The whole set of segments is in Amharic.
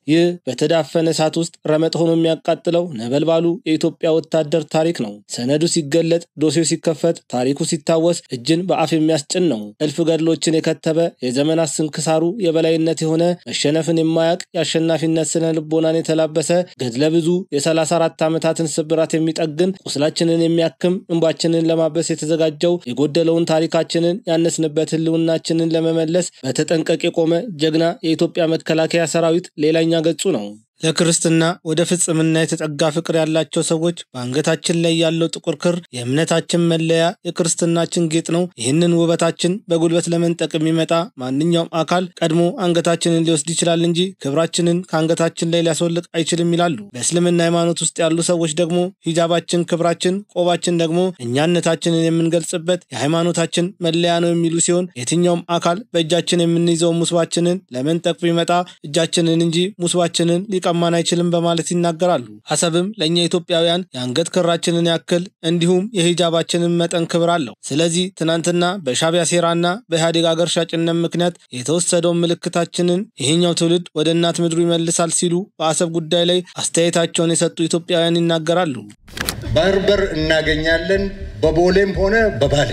ይህ በተዳፈነ እሳት ውስጥ ረመጥ ሆኖ የሚያቃጥለው ነበልባሉ የኢትዮጵያ ወታደር ታሪክ ነው። ሰነዱ ሲገለጥ፣ ዶሴው ሲከፈት፣ ታሪኩ ሲታወስ እጅን በአፍ የሚያስጭን ነው። እልፍ ገድሎችን የከተበ የዘመናት ስንክሳሩ የበላይነት የሆነ መሸነፍን የማያቅ የአሸናፊነት ስነ ልቦናን የተላበሰ ገድለ ብዙ የ34 ዓመታትን ስብራት የሚጠግን ቁስላችንን የሚያክም እንባችንን ለማበስ የተዘጋጀው የጎደለውን ታሪካችንን ያነስንበት ህልውናችንን ለመመለስ በተጠንቀቅ የቆመ ጀግና የኢትዮጵያ መከላከያ ሰራዊት ሌላኛ ገጹ ነው። ለክርስትና ወደ ፍጽምና የተጠጋ ፍቅር ያላቸው ሰዎች በአንገታችን ላይ ያለው ጥቁር ክር የእምነታችን መለያ የክርስትናችን ጌጥ ነው። ይህንን ውበታችን በጉልበት ለመንጠቅ የሚመጣ ማንኛውም አካል ቀድሞ አንገታችንን ሊወስድ ይችላል እንጂ ክብራችንን ከአንገታችን ላይ ሊያስወልቅ አይችልም ይላሉ። በእስልምና ሃይማኖት ውስጥ ያሉ ሰዎች ደግሞ ሂጃባችን ክብራችን፣ ቆባችን ደግሞ እኛነታችንን የምንገልጽበት የሃይማኖታችን መለያ ነው የሚሉ ሲሆን የትኛውም አካል በእጃችን የምንይዘው ሙስባችንን ለመንጠቅ ቢመጣ እጃችንን እንጂ ሙስባችንን ቀማን አይችልም በማለት ይናገራሉ። ሐሰብም ለኛ ኢትዮጵያውያን የአንገት ክራችንን ያክል እንዲሁም የሂጃባችንን መጠን ክብር አለው። ስለዚህ ትናንትና በሻቢያ ሴራና በኢህአዴግ አገር ሻጭነት ምክንያት የተወሰደው ምልክታችንን ይሄኛው ትውልድ ወደ እናት ምድሩ ይመልሳል ሲሉ በአሰብ ጉዳይ ላይ አስተያየታቸውን የሰጡ ኢትዮጵያውያን ይናገራሉ። በርበር እናገኛለን በቦሌም ሆነ በባሌ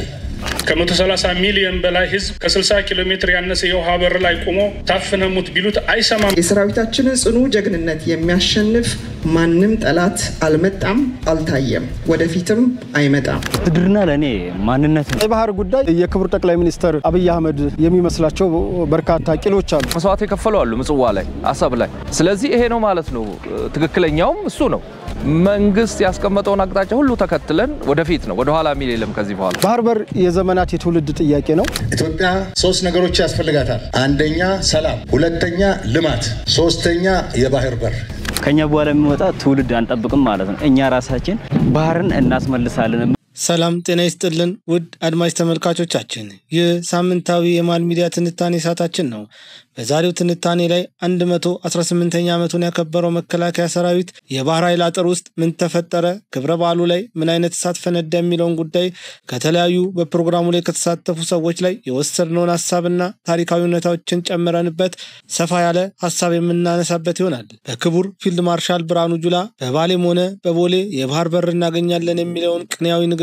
ከ130 ሚሊዮን በላይ ህዝብ ከ60 ኪሎ ሜትር ያነሰ የውሃ በር ላይ ቆሞ ታፍነሙት ቢሉት አይሰማም። የሰራዊታችንን ጽኑ ጀግንነት የሚያሸንፍ ማንም ጠላት አልመጣም፣ አልታየም፣ ወደፊትም አይመጣም። ትድርና ለኔ ማንነት ነው። የባህር ጉዳይ የክቡር ጠቅላይ ሚኒስትር አብይ አህመድ የሚመስላቸው በርካታ ቂሎች አሉ። መስዋዕት የከፈሉ አሉ ምጽዋ ላይ አሰብ ላይ። ስለዚህ ይሄ ነው ማለት ነው። ትክክለኛውም እሱ ነው። መንግስት ያስቀመጠውን አቅጣጫ ሁሉ ተከትለን ወደፊት ነው፣ ወደ ኋላ ሚል የለም ከዚህ በኋላ። ባህር በር የዘመናት የትውልድ ጥያቄ ነው። ኢትዮጵያ 3 ነገሮች ያስፈልጋታል። አንደኛ ሰላም፣ ሁለተኛ ልማት፣ ሶስተኛ የባህር በር። ከኛ በኋላ የሚወጣ ትውልድ አንጠብቅም ማለት ነው። እኛ ራሳችን ባህርን እናስመልሳለን። ሰላም ጤና ይስጥልን ውድ አድማጭ ተመልካቾቻችን፣ ይህ ሳምንታዊ የማል ሚዲያ ትንታኔ ሰዓታችን ነው። በዛሬው ትንታኔ ላይ 118ኛ ዓመቱን ያከበረው መከላከያ ሰራዊት የባህር ኃይል አጥር ውስጥ ምን ተፈጠረ፣ ክብረ በዓሉ ላይ ምን አይነት እሳት ፈነዳ የሚለውን ጉዳይ ከተለያዩ በፕሮግራሙ ላይ ከተሳተፉ ሰዎች ላይ የወሰድነውን ሐሳብና ታሪካዊ ሁኔታዎችን ጨምረንበት ሰፋ ያለ ሐሳብ የምናነሳበት ይሆናል። በክቡር ፊልድ ማርሻል ብርሃኑ ጁላ በባሌም ሆነ በቦሌ የባህር በር እናገኛለን የሚለውን ቅኔያዊ ንግግር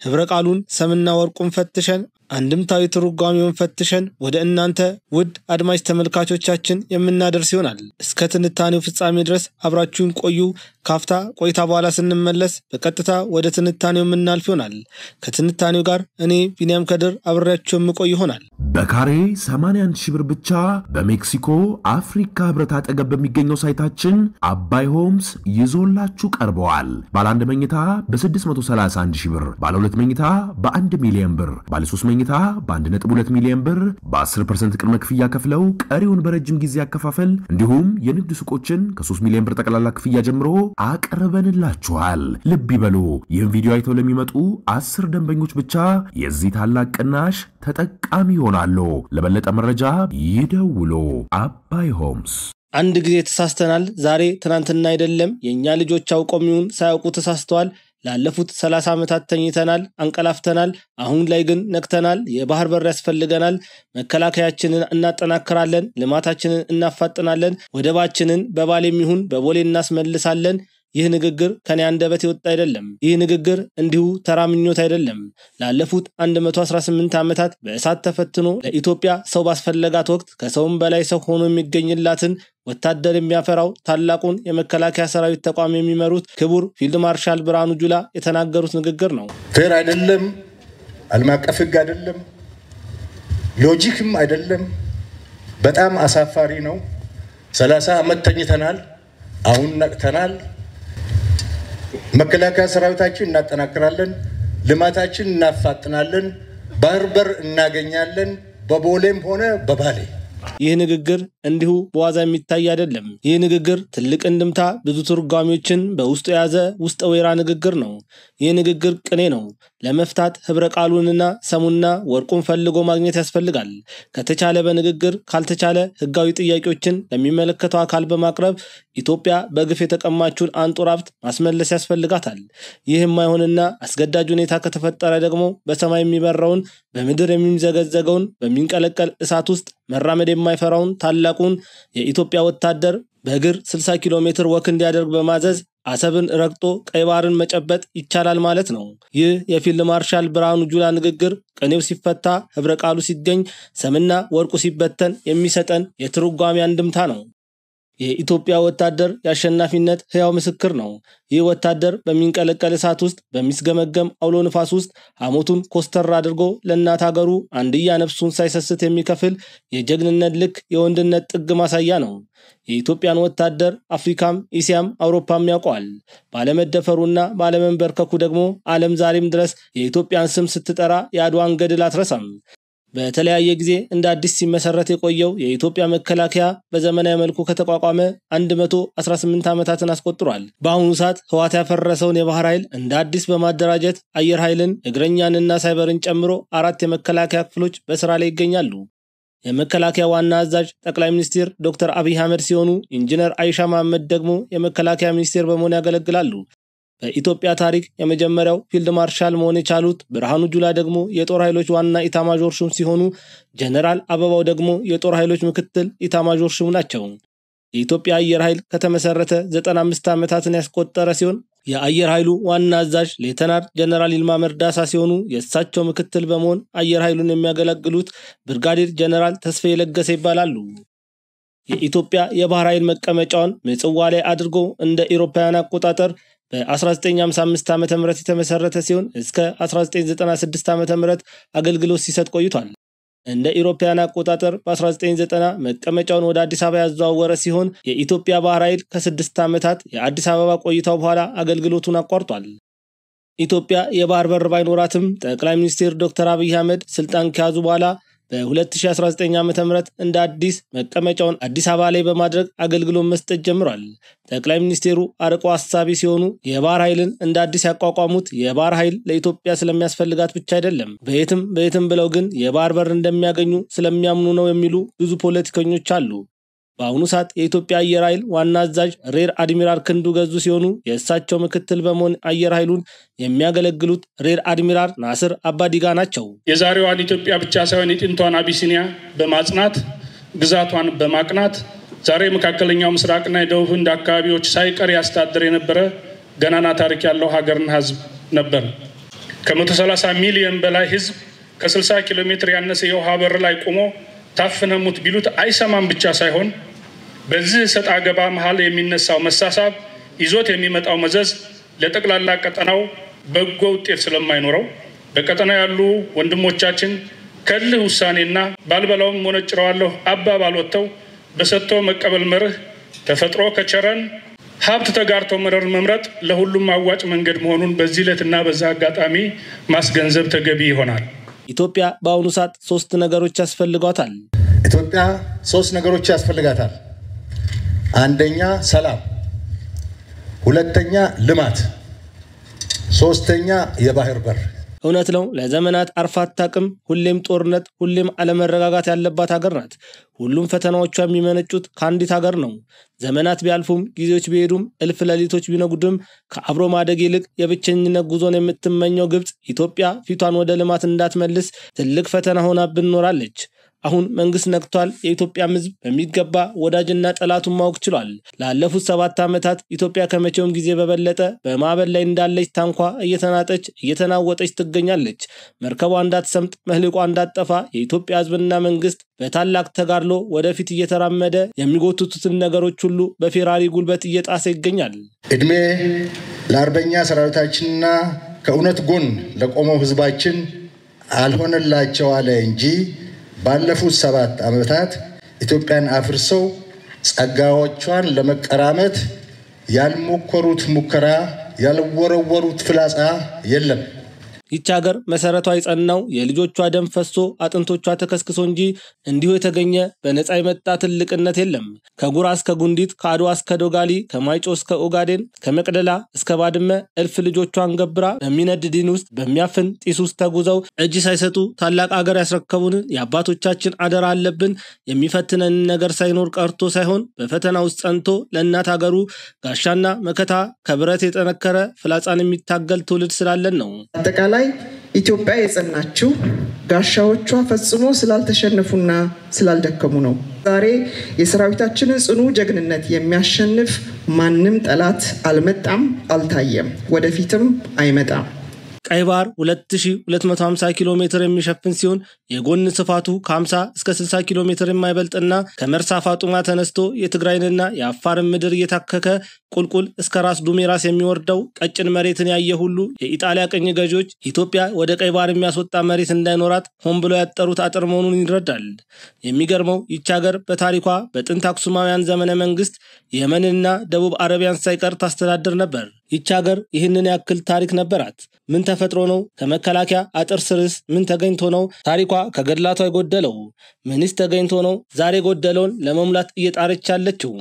ህብረ ቃሉን ሰምና ወርቁን ፈትሸን አንድምታዊ ትርጓሜውን ፈትሸን ወደ እናንተ ውድ አድማጭ ተመልካቾቻችን የምናደርስ ይሆናል። እስከ ትንታኔው ፍጻሜ ድረስ አብራችሁን ቆዩ። ካፍታ ቆይታ በኋላ ስንመለስ በቀጥታ ወደ ትንታኔው የምናልፍ ይሆናል። ከትንታኔው ጋር እኔ ቢኒያም ከድር አብሬያችሁ የምቆይ ይሆናል። በካሬ 81 ሺህ ብር ብቻ በሜክሲኮ አፍሪካ ህብረት አጠገብ በሚገኘው ሳይታችን አባይ ሆምስ ይዞላችሁ ቀርበዋል። ባለ 1 መኝታ በ631 ሺህ ብር፣ ባለ 2 መኝታ በ1 ሚሊዮን ብር፣ ባለ 3 መኝታ በ1.2 ሚሊዮን ብር በ10% ቅድመ ክፍያ ከፍለው ቀሪውን በረጅም ጊዜ ያከፋፈል እንዲሁም የንግድ ሱቆችን ከ3 ሚሊዮን ብር ጠቅላላ ክፍያ ጀምሮ አቀርበንላችኋል። ልብ ይበሉ፣ ይህን ቪዲዮ አይተው ለሚመጡ 10 ደንበኞች ብቻ የዚህ ታላቅ ቅናሽ ተጠቃሚ ይሆናሉ። ለበለጠ መረጃ ይደውሉ። አባይ ሆምስ። አንድ ጊዜ ተሳስተናል። ዛሬ ትናንትና አይደለም። የኛ ልጆች አውቆሚውን ሳያውቁ ተሳስተዋል። ላለፉት 30 ዓመታት ተኝተናል፣ አንቀላፍተናል። አሁን ላይ ግን ነክተናል። የባህር በር ያስፈልገናል። መከላከያችንን እናጠናክራለን፣ ልማታችንን እናፋጥናለን፣ ወደባችንን በባሌም ይሁን በቦሌ እናስመልሳለን። ይህ ንግግር ከኔ አንደበት የወጣ አይደለም። ይህ ንግግር እንዲሁ ተራምኞት አይደለም። ላለፉት 118 ዓመታት በእሳት ተፈትኖ ለኢትዮጵያ ሰው ባስፈለጋት ወቅት ከሰውም በላይ ሰው ሆኖ የሚገኝላትን ወታደር የሚያፈራው ታላቁን የመከላከያ ሰራዊት ተቋም የሚመሩት ክቡር ፊልድ ማርሻል ብርሃኑ ጁላ የተናገሩት ንግግር ነው። ፌር አይደለም፣ ዓለም አቀፍ ሕግ አይደለም፣ ሎጂክም አይደለም። በጣም አሳፋሪ ነው። 30 ዓመት ተኝተናል፣ አሁን ነቅተናል። መከላከያ ሰራዊታችን እናጠናክራለን፣ ልማታችን እናፋጥናለን፣ ባህር በር እናገኛለን በቦሌም ሆነ በባሌ። ይህ ንግግር እንዲሁ በዋዛ የሚታይ አይደለም። ይህ ንግግር ትልቅ እንድምታ፣ ብዙ ትርጓሜዎችን በውስጡ የያዘ ውስጠ ወይራ ንግግር ነው። ይህ ንግግር ቅኔ ነው። ለመፍታት ህብረ ቃሉንና ሰሙና ወርቁን ፈልጎ ማግኘት ያስፈልጋል። ከተቻለ በንግግር ካልተቻለ ህጋዊ ጥያቄዎችን ለሚመለከተው አካል በማቅረብ ኢትዮጵያ በግፍ የተቀማችውን አንጡር ሀብት ማስመለስ ያስፈልጋታል። ይህ የማይሆንና አስገዳጅ ሁኔታ ከተፈጠረ ደግሞ በሰማይ የሚበረውን በምድር የሚዘገዘገውን በሚንቀለቀል እሳት ውስጥ መራመድ የማይፈራውን ታላቁን የኢትዮጵያ ወታደር በእግር 60 ኪሎ ሜትር ወክ እንዲያደርግ በማዘዝ አሰብን ረግጦ ቀይ ባህርን መጨበጥ ይቻላል ማለት ነው። ይህ የፊልድ ማርሻል ብርሃኑ ጁላ ንግግር ቅኔው ሲፈታ ህብረ ቃሉ ሲገኝ ሰምና ወርቁ ሲበተን የሚሰጠን የትርጓሜ አንድምታ ነው። የኢትዮጵያ ወታደር የአሸናፊነት ህያው ምስክር ነው። ይህ ወታደር በሚንቀለቀል እሳት ውስጥ በሚስገመገም አውሎ ንፋስ ውስጥ ሐሞቱን ኮስተር አድርጎ ለእናት ሀገሩ አንድያ ነፍሱን ሳይሰስት የሚከፍል የጀግንነት ልክ የወንድነት ጥግ ማሳያ ነው። የኢትዮጵያን ወታደር አፍሪካም እስያም አውሮፓም ያውቀዋል። ባለመደፈሩና ባለመንበርከኩ ደግሞ ዓለም ዛሬም ድረስ የኢትዮጵያን ስም ስትጠራ የአድዋን ገድል አትረሳም። በተለያየ ጊዜ እንደ አዲስ ሲመሰረት የቆየው የኢትዮጵያ መከላከያ በዘመናዊ መልኩ ከተቋቋመ 118 ዓመታትን አስቆጥሯል። በአሁኑ ሰዓት ህዋት ያፈረሰውን የባህር ኃይል እንደ አዲስ በማደራጀት አየር ኃይልን፣ እግረኛንና ሳይበርን ጨምሮ 4 የመከላከያ ክፍሎች በስራ ላይ ይገኛሉ። የመከላከያ ዋና አዛዥ ጠቅላይ ሚኒስትር ዶክተር አብይ አህመድ ሲሆኑ ኢንጂነር አይሻ መሐመድ ደግሞ የመከላከያ ሚኒስቴር በመሆን ያገለግላሉ። በኢትዮጵያ ታሪክ የመጀመሪያው ፊልድ ማርሻል መሆን የቻሉት ብርሃኑ ጁላ ደግሞ የጦር ኃይሎች ዋና ኢታማዦር ሹም ሲሆኑ ጀነራል አበባው ደግሞ የጦር ኃይሎች ምክትል ኢታማዦር ሹም ናቸው። የኢትዮጵያ አየር ኃይል ከተመሰረተ 95 ዓመታትን ያስቆጠረ ሲሆን የአየር ኃይሉ ዋና አዛዥ ሌተናል ጀነራል ይልማ መርዳሳ ሲሆኑ የእሳቸው ምክትል በመሆን አየር ኃይሉን የሚያገለግሉት ብርጋዴር ጀነራል ተስፋዬ ለገሰ ይባላሉ። የኢትዮጵያ የባህር ኃይል መቀመጫውን ምጽዋ ላይ አድርጎ እንደ አውሮፓውያን አቆጣጠር በ1955 ዓመተ ምህረት የተመሰረተ ሲሆን እስከ 1996 ዓመተ ምህረት አገልግሎት ሲሰጥ ቆይቷል። እንደ አውሮፓውያን አቆጣጠር በ1990 መቀመጫውን ወደ አዲስ አበባ ያዘዋወረ ሲሆን የኢትዮጵያ ባህር ኃይል ከ6 ዓመታት የአዲስ አበባ ቆይታው በኋላ አገልግሎቱን አቋርጧል። ኢትዮጵያ የባህር በር ባይኖራትም ጠቅላይ ሚኒስትር ዶክተር አብይ አህመድ ስልጣን ከያዙ በኋላ በ2019 ዓመተ ምህረት እንደ አዲስ መቀመጫውን አዲስ አበባ ላይ በማድረግ አገልግሎት መስጠት ጀምሯል። ጠቅላይ ሚኒስትሩ አርቆ አሳቢ ሲሆኑ የባህር ኃይልን እንደ አዲስ ያቋቋሙት የባህር ኃይል ለኢትዮጵያ ስለሚያስፈልጋት ብቻ አይደለም፣ በየትም ብለው ግን የባህር በር እንደሚያገኙ ስለሚያምኑ ነው የሚሉ ብዙ ፖለቲከኞች አሉ። በአሁኑ ሰዓት የኢትዮጵያ አየር ኃይል ዋና አዛዥ ሬር አድሚራል ክንዱ ገዙ ሲሆኑ የእሳቸው ምክትል በመሆን አየር ኃይሉን የሚያገለግሉት ሬር አድሚራል ናስር አባዲጋ ናቸው። የዛሬዋን ኢትዮጵያ ብቻ ሳይሆን የጥንቷን አቢሲኒያ በማጽናት ግዛቷን በማቅናት ዛሬ መካከለኛው ምስራቅና የደቡብ ህንድ አካባቢዎች ሳይቀር ያስተዳድር የነበረ ገናና ታሪክ ያለው ሀገርና ህዝብ ነበር። ከ130 ሚሊዮን በላይ ህዝብ ከ60 ኪሎ ሜትር ያነሰ የውሃ በር ላይ ቆሞ ታፍነሙት ቢሉት አይሰማም ብቻ ሳይሆን በዚህ ሰጣ ገባ መሃል የሚነሳው መሳሳብ ይዞት የሚመጣው መዘዝ ለጠቅላላ ቀጠናው በጎ ውጤት ስለማይኖረው በቀጠናው ያሉ ወንድሞቻችን ከልህ ውሳኔና ባልበላውም ሞነጭረዋለሁ አባባል ወጥተው በሰጥቶ መቀበል መርህ ተፈጥሮ ከቸረን ሀብት ተጋርቶ መምረጥ ለሁሉም አዋጭ መንገድ መሆኑን በዚህ ዕለትና በዛ አጋጣሚ ማስገንዘብ ተገቢ ይሆናል። ኢትዮጵያ በአሁኑ ሰዓት 3 ነገሮች ያስፈልጓታል። ኢትዮጵያ 3 ነገሮች ያስፈልጋታል። አንደኛ ሰላም፣ ሁለተኛ ልማት፣ ሶስተኛ የባህር በር። እውነት ነው። ለዘመናት አርፋት ታቅም ሁሌም ጦርነት ሁሌም አለመረጋጋት ያለባት ሀገር ናት። ሁሉም ፈተናዎቿ የሚመነጩት ከአንዲት ሀገር ነው። ዘመናት ቢያልፉም ጊዜዎች ቢሄዱም እልፍ ሌሊቶች ቢነጉድም ከአብሮ ማደግ ይልቅ የብቸኝነት ጉዞን የምትመኘው ግብጽ ኢትዮጵያ ፊቷን ወደ ልማት እንዳትመልስ ትልቅ ፈተና ሆናብን ኖራለች። አሁን መንግስት ነቅቷል። የኢትዮጵያ ሕዝብ በሚገባ ወዳጅና ጠላቱን ማወቅ ችሏል። ላለፉት 7 ዓመታት ኢትዮጵያ ከመቼውም ጊዜ በበለጠ በማዕበል ላይ እንዳለች ታንኳ እየተናወጠች ትገኛለች። መርከቧ እንዳትሰምጥ መህልቋ እንዳትጠፋ የኢትዮጵያ ሕዝብና መንግስት በታላቅ ተጋድሎ ወደፊት እየተራመደ የሚጎትቱትን ነገሮች ሁሉ በፌራሪ ጉልበት እየጣሰ ይገኛል። እድሜ ለአርበኛ ሰራዊታችንና ከእውነት ጎን ለቆመው ሕዝባችን አልሆነላቸው አለ እንጂ ባለፉት 7 ዓመታት ኢትዮጵያን አፍርሰው ጸጋዎቿን ለመቀራመት ያልሞከሩት ሙከራ ያልወረወሩት ፍላጻ የለም። ይህች ሀገር መሰረቷ የጸናው የልጆቿ ደም ፈሶ አጥንቶቿ ተከስክሶ እንጂ እንዲሁ የተገኘ በነፃ የመጣ ትልቅነት የለም። ከጉራ እስከ ጉንዲት፣ ከአድዋ እስከ ዶጋሊ፣ ከማይጮ እስከ ኦጋዴን፣ ከመቅደላ እስከ ባድመ እልፍ ልጆቿን ገብራ በሚነድ ዲን ውስጥ በሚያፍን ጢስ ውስጥ ተጉዘው እጅ ሳይሰጡ ታላቅ ሀገር ያስረከቡን የአባቶቻችን አደራ አለብን። የሚፈትነን ነገር ሳይኖር ቀርቶ ሳይሆን በፈተና ውስጥ ጸንቶ ለእናት ሀገሩ ጋሻና መከታ ከብረት የጠነከረ ፍላጻን የሚታገል ትውልድ ስላለን ነው። አጠቃላይ ኢትዮጵያ የጸናችው ጋሻዎቿ ፈጽሞ ስላልተሸነፉና ስላልደከሙ ነው። ዛሬ የሰራዊታችንን ጽኑ ጀግንነት የሚያሸንፍ ማንም ጠላት አልመጣም አልታየም ወደፊትም አይመጣም ቀይ ባህር 2250 ኪሎ ሜትር የሚሸፍን ሲሆን የጎን ስፋቱ ከ50 እስከ 60 ኪሎ ሜትር የማይበልጥና ከመርሳ ፋጡማ ተነስቶ የትግራይንና የአፋርን ምድር እየታከከ ቁልቁል እስከ ራስ ዱሜራስ የሚወርደው ቀጭን መሬትን ያየ ሁሉ የኢጣሊያ ቅኝ ገዢዎች ኢትዮጵያ ወደ ቀይ ባህር የሚያስወጣ መሬት እንዳይኖራት ሆን ብለው ያጠሩት አጥር መሆኑን ይረዳል። የሚገርመው ይህች ሀገር በታሪኳ በጥንት አክሱማውያን ዘመነ መንግስት የመንና ደቡብ አረቢያን ሳይቀር ታስተዳድር ነበር። ይህች ሀገር ይህንን ያክል ታሪክ ነበራት። ምን ተፈጥሮ ነው? ከመከላከያ አጥር ስርስ ምን ተገኝቶ ነው? ታሪኳ ከገድላቷ የጎደለው ምንስ ተገኝቶ ነው ዛሬ ጎደለውን ለመሙላት እየጣረች ያለችው?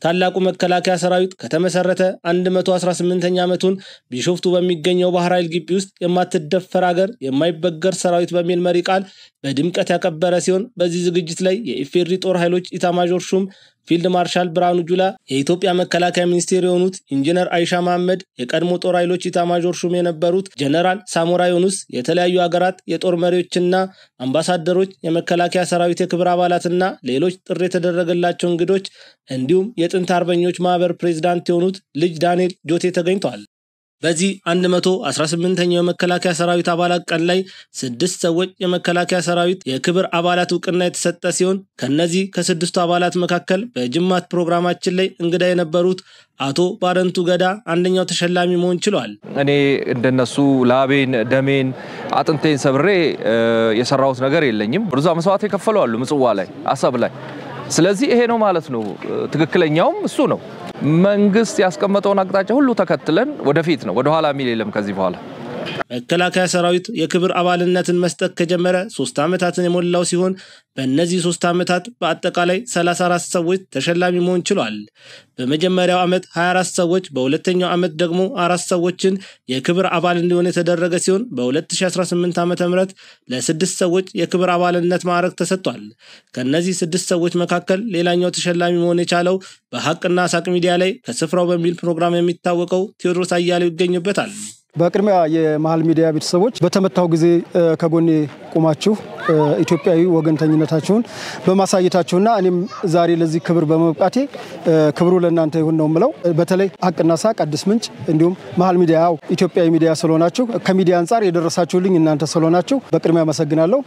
ታላቁ መከላከያ ሰራዊት ከተመሰረተ 118ኛ ዓመቱን ቢሾፍቱ በሚገኘው ባህር ኃይል ግቢ ውስጥ የማትደፈር ሀገር የማይበገር ሰራዊት በሚል መሪ ቃል በድምቀት ያከበረ ሲሆን በዚህ ዝግጅት ላይ የኢፌድሪ ጦር ኃይሎች ኢታማዦር ሹም ፊልድ ማርሻል ብርሃኑ ጁላ፣ የኢትዮጵያ መከላከያ ሚኒስቴር የሆኑት ኢንጂነር አይሻ መሐመድ፣ የቀድሞ ጦር ኃይሎች ኢታማዦር ሹም የነበሩት ጀነራል ሳሞራ ዮኑስ፣ የተለያዩ ሀገራት የጦር መሪዎችና አምባሳደሮች፣ የመከላከያ ሰራዊት የክብር አባላትና ሌሎች ጥሪ የተደረገላቸው እንግዶች እንዲሁም የጥንት አርበኞች ማህበር ፕሬዝዳንት የሆኑት ልጅ ዳንኤል ጆቴ ተገኝተዋል። በዚህ 118ኛው የመከላከያ ሰራዊት አባላት ቀን ላይ 6 ሰዎች የመከላከያ ሰራዊት የክብር አባላት ዕውቅና የተሰጠ ሲሆን ከነዚህ ከ6ቱ አባላት መካከል በጅማት ፕሮግራማችን ላይ እንግዳ የነበሩት አቶ ባረንቱ ገዳ አንደኛው ተሸላሚ መሆን ችሏል። እኔ እንደነሱ ላቤን ደሜን አጥንቴን ሰብሬ የሰራሁት ነገር የለኝም። ብዙ መስዋዕት የከፈሉ አሉ ምጽዋ ላይ አሰብ ላይ። ስለዚህ ይሄ ነው ማለት ነው። ትክክለኛውም እሱ ነው። መንግስት ያስቀመጠውን አቅጣጫ ሁሉ ተከትለን ወደፊት ነው፣ ወደ ኋላ ሚል የለም ከዚህ በኋላ። መከላከያ ሰራዊት የክብር አባልነትን መስጠት ከጀመረ 3 ዓመታትን የሞላው ሲሆን በእነዚህ 3 ዓመታት በአጠቃላይ 34 ሰዎች ተሸላሚ መሆን ችሏል። በመጀመሪያው ዓመት 24 ሰዎች፣ በሁለተኛው ዓመት ደግሞ 4 ሰዎችን የክብር አባል እንዲሆኑ የተደረገ ሲሆን በ2018 ዓ.ም ለ6 ሰዎች የክብር አባልነት ማዕረግ ተሰጥቷል። ከነዚህ 6 ሰዎች መካከል ሌላኛው ተሸላሚ መሆን የቻለው በሐቅና ሳቅ ሚዲያ ላይ ከስፍራው በሚል ፕሮግራም የሚታወቀው ቴዎድሮስ አያሌው ይገኝበታል። በቅድሚያ የመሃል ሚዲያ ቤተሰቦች በተመታው ጊዜ ከጎኔ ቆማችሁ ኢትዮጵያዊ ወገንተኝነታችሁን በማሳየታችሁና እኔም ዛሬ ለዚህ ክብር በመብቃቴ ክብሩ ለእናንተ ይሁን ነው የምለው። በተለይ ሐቅና ሳቅ አዲስ ምንጭ እንዲሁም መሃል ሚዲያ ኢትዮጵያዊ ሚዲያ ስለሆናችሁ ከሚዲያ አንፃር የደረሳችሁልኝ እናንተ ስለሆናችሁ በቅድሚያ አመሰግናለሁ።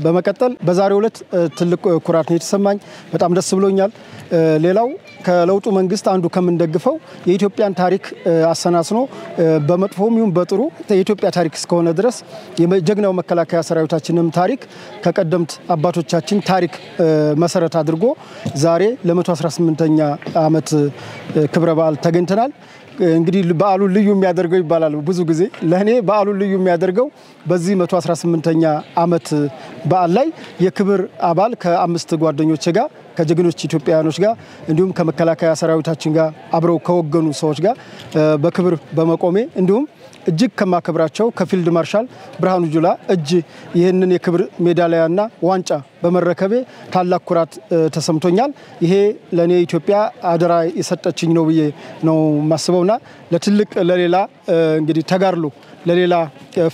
በመቀጠል በዛሬው ዕለት ትልቅ ኩራት ነው የተሰማኝ። በጣም ደስ ብሎኛል። ሌላው ከለውጡ መንግስት አንዱ ከምንደግፈው የኢትዮጵያን ታሪክ አሰናስኖ በመጥፎም ይሁን በጥሩ የኢትዮጵያ ታሪክ እስከሆነ ድረስ የጀግናው መከላከያ ሰራዊታችንም ታሪክ ከቀደምት አባቶቻችን ታሪክ መሰረት አድርጎ ዛሬ ለ118ኛ ዓመት ክብረ በዓል ተገኝተናል። እንግዲህ በዓሉን ልዩ የሚያደርገው ይባላል ብዙ ጊዜ ለኔ በዓሉን ልዩ የሚያደርገው በዚህ 118ኛ ዓመት በዓል ላይ የክብር አባል ከ5 ጓደኞቼ ጋር ከጀግኖች ኢትዮጵያውያኖች ጋር እንዲሁም ከመከላከያ ሰራዊታችን ጋር አብረው ከወገኑ ሰዎች ጋር በክብር በመቆሜ እንዲሁም እጅግ ከማከብራቸው ከፊልድ ማርሻል ብርሃኑ ጁላ እጅ ይህንን የክብር ሜዳሊያና ዋንጫ በመረከቤ ታላቅ ኩራት ተሰምቶኛል። ይሄ ለኔ ኢትዮጵያ አደራ የሰጠችኝ ነው ብዬ ነው ማስበውና ለትልቅ ለሌላ እንግዲህ ተጋርሎ ለሌላ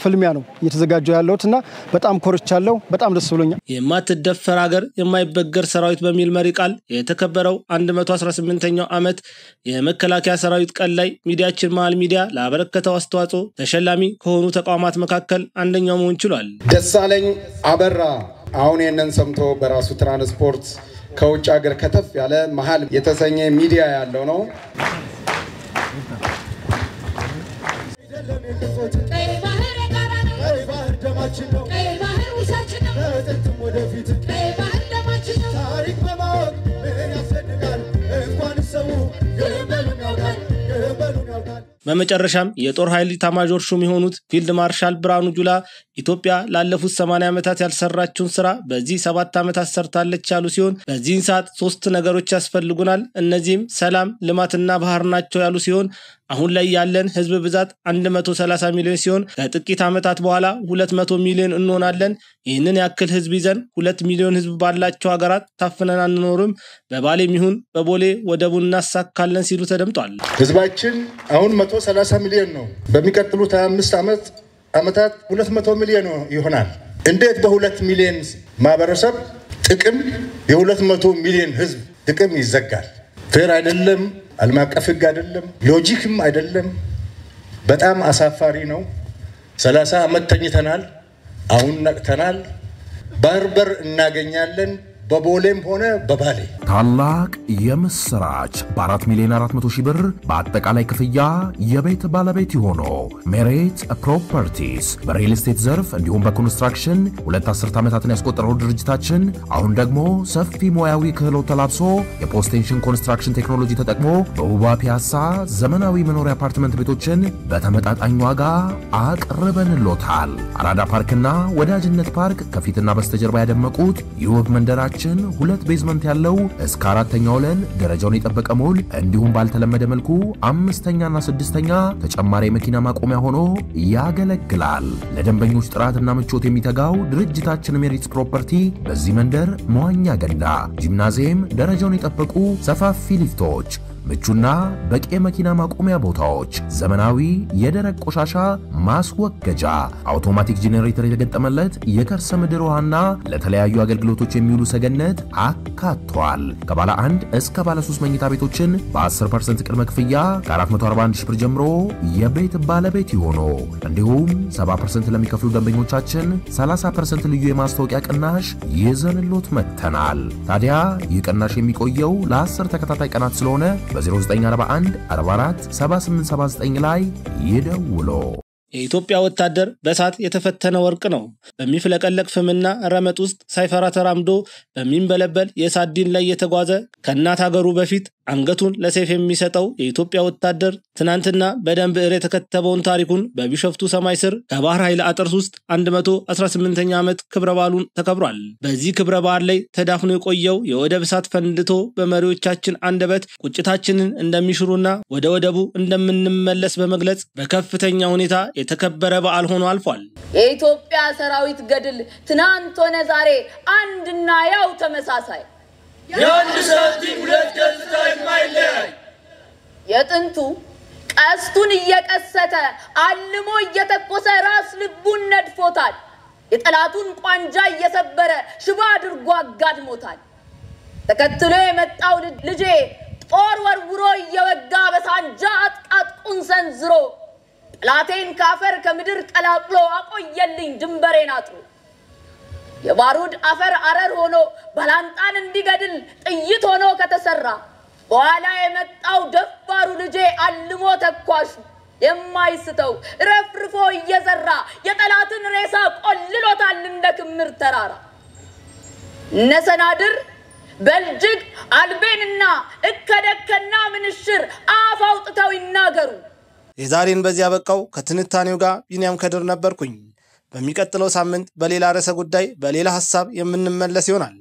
ፍልሚያ ነው እየተዘጋጀው ያለውትና በጣም ኮርቻለሁ። በጣም ደስ ብሎኛል። የማትደፈር ሀገር የማይበገር ሰራዊት በሚል መሪ ቃል የተከበረው 118ኛው ዓመት የመከላከያ ሰራዊት ቀን ላይ ሚዲያችን መሃል ሚዲያ ላበረከተው አስተዋጽኦ ተሸላሚ ከሆኑ ተቋማት መካከል አንደኛው መሆን ችሏል። ደሳለኝ አበራ አሁን የነን ሰምቶ በራሱ ትራንስፖርት ከውጭ ሀገር ከተፍ ያለ መሃል የተሰኘ ሚዲያ ያለው ነው። በመጨረሻም የጦር ኃይል ኢታማዦር ሹም የሆኑት ፊልድ ማርሻል ብርሃኑ ጁላ ኢትዮጵያ ላለፉት 80 ዓመታት ያልሰራችውን ስራ በዚህ 7 ዓመታት ሰርታለች ያሉ ሲሆን በዚህን ሰዓት 3 ነገሮች ያስፈልጉናል፣ እነዚህም ሰላም፣ ልማትና ባህር ናቸው ያሉ ሲሆን አሁን ላይ ያለን ህዝብ ብዛት 130 ሚሊዮን ሲሆን ከጥቂት ዓመታት በኋላ 200 ሚሊዮን እንሆናለን። ይህንን ያክል ህዝብ ይዘን 2 ሚሊዮን ህዝብ ባላቸው ሀገራት ታፍነን አንኖርም፣ በባሌም ይሁን በቦሌ ወደቡን እናሳካለን ሲሉ ተደምጧል። ህዝባችን አሁን 130 ሚሊዮን ነው። በሚቀጥሉት 25 ዓመታት 200 ሚሊዮን ይሆናል። እንዴት በ2 ሚሊዮን ማህበረሰብ ጥቅም የ200 ሚሊዮን ህዝብ ጥቅም ይዘጋል። ፌር አይደለም፣ ዓለም አቀፍ ህግ አይደለም፣ ሎጂክም አይደለም። በጣም አሳፋሪ ነው። 30 ዓመት ተኝተናል። አሁን ነቅተናል። ባርበር እናገኛለን በቦሌም ሆነ በባሌ። ታላቅ የምስራች በ4 ሚሊዮን 400 ሺህ ብር በአጠቃላይ ክፍያ የቤት ባለቤት ይሆኑ። ሜሪት ፕሮፐርቲስ በሪል ስቴት ዘርፍ እንዲሁም በኮንስትራክሽን 2 አስርት ዓመታትን ያስቆጠረው ድርጅታችን አሁን ደግሞ ሰፊ ሙያዊ ክህሎት ተላብሶ የፖስቴንሽን ኮንስትራክሽን ቴክኖሎጂ ተጠቅሞ በውባ ፒያሳ ዘመናዊ መኖሪያ አፓርትመንት ቤቶችን በተመጣጣኝ ዋጋ አቅርበንሎታል። አራዳ ፓርክና ወዳጅነት ፓርክ ከፊትና በስተጀርባ ያደመቁት የውብ መንደራችን 2 ቤዝመንት ያለው እስከ 4ኛ ወለል ደረጃውን የጠበቀ ሞል እንዲሁም ባልተለመደ መልኩ 5ኛና 6ኛ ተጨማሪ መኪና ማቆሚያ ሆኖ ያገለግላል። ለደንበኞች ጥራትና ምቾት የሚተጋው ድርጅታችን ሜሪት ፕሮፐርቲ በዚህ መንደር መዋኛ ገንዳ፣ ጂምናዚየም፣ ደረጃውን የጠበቁ ሰፋፊ ሊፍቶች፣ ምቹና በቂ መኪና ማቆሚያ ቦታዎች፣ ዘመናዊ የደረቅ ቆሻሻ ማስወገጃ፣ አውቶማቲክ ጄኔሬተር የተገጠመለት የከርሰ ምድር ውሃና ለተለያዩ አገልግሎቶች የሚውሉ ሰገነት አካቷል። ከባለ 1 እስከ ባለ 3 መኝታ ቤቶችን በ10% ቅድመ ክፍያ ከ441 ሺህ ብር ጀምሮ የቤት ባለቤት ይሆኑ። እንዲሁም 70% ለሚከፍሉ ደንበኞቻችን 30% ልዩ የማስታወቂያ ቅናሽ ይዘንሎት መጥተናል። ታዲያ ይህ ቅናሽ የሚቆየው ለ10 ተከታታይ ቀናት ስለሆነ በ0941 44 7879 ላይ ይደውሉ። የኢትዮጵያ ወታደር በሳት የተፈተነ ወርቅ ነው። በሚፍለቀለቅ ፍምና ረመጥ ውስጥ ሳይፈራ ተራምዶ በሚንበለበል የእሳት ዲን ላይ የተጓዘ ከእናት ሀገሩ በፊት አንገቱን ለሰይፍ የሚሰጠው የኢትዮጵያ ወታደር ትናንትና በደም ብዕር የተከተበውን ታሪኩን በቢሾፍቱ ሰማይ ስር ከባህር ኃይል አጥር ውስጥ 118ኛ ዓመት ክብረ በዓሉን ተከብሯል። በዚህ ክብረ በዓል ላይ ተዳፍኖ የቆየው የወደብ እሳት ፈንድቶ በመሪዎቻችን አንደበት ቁጭታችንን እንደሚሽሩና ወደ ወደቡ እንደምንመለስ በመግለጽ በከፍተኛ ሁኔታ የተከበረ በዓል ሆኖ አልፏል። የኢትዮጵያ ሰራዊት ገድል ትናንት ሆነ ዛሬ አንድና ያው ተመሳሳይ የአንድ ሳንቲም 2 ገጽታ የማይለያይ የጥንቱ ቀስቱን እየቀሰተ አልሞ እየተቆሰ ራስ ልቡን ነድፎታል። የጠላቱን ቋንጃ እየሰበረ ሽባ አድርጎ አጋድሞታል። ተከትሎ የመጣው ልጄ ጦር ወርውሮ እየወጋ በሳንጃ አጥቃጥቁን ሰንዝሮ ጠላቴን ካፈር ከምድር ቀላቅሎ አቆየልኝ ድንበሬን አጥሮ። የባሩድ አፈር አረር ሆኖ ባላንጣን እንዲገድል ጥይት ሆኖ ከተሰራ በኋላ የመጣው ደፋሩ ልጄ አልሞ ተኳሹ የማይስተው ረፍርፎ እየዘራ የጠላትን ሬሳ ቆልሎታል እንደ ክምር ተራራ። ነሰናድር በልጅግ አልቤንና እከደከና ምንሽር አፍ አውጥተው ይናገሩ። የዛሬን በዚያ በቃው። ከትንታኔው ጋር ቢኒያም ከድር ነበርኩኝ። በሚቀጥለው ሳምንት በሌላ ርዕሰ ጉዳይ በሌላ ሐሳብ የምንመለስ ይሆናል።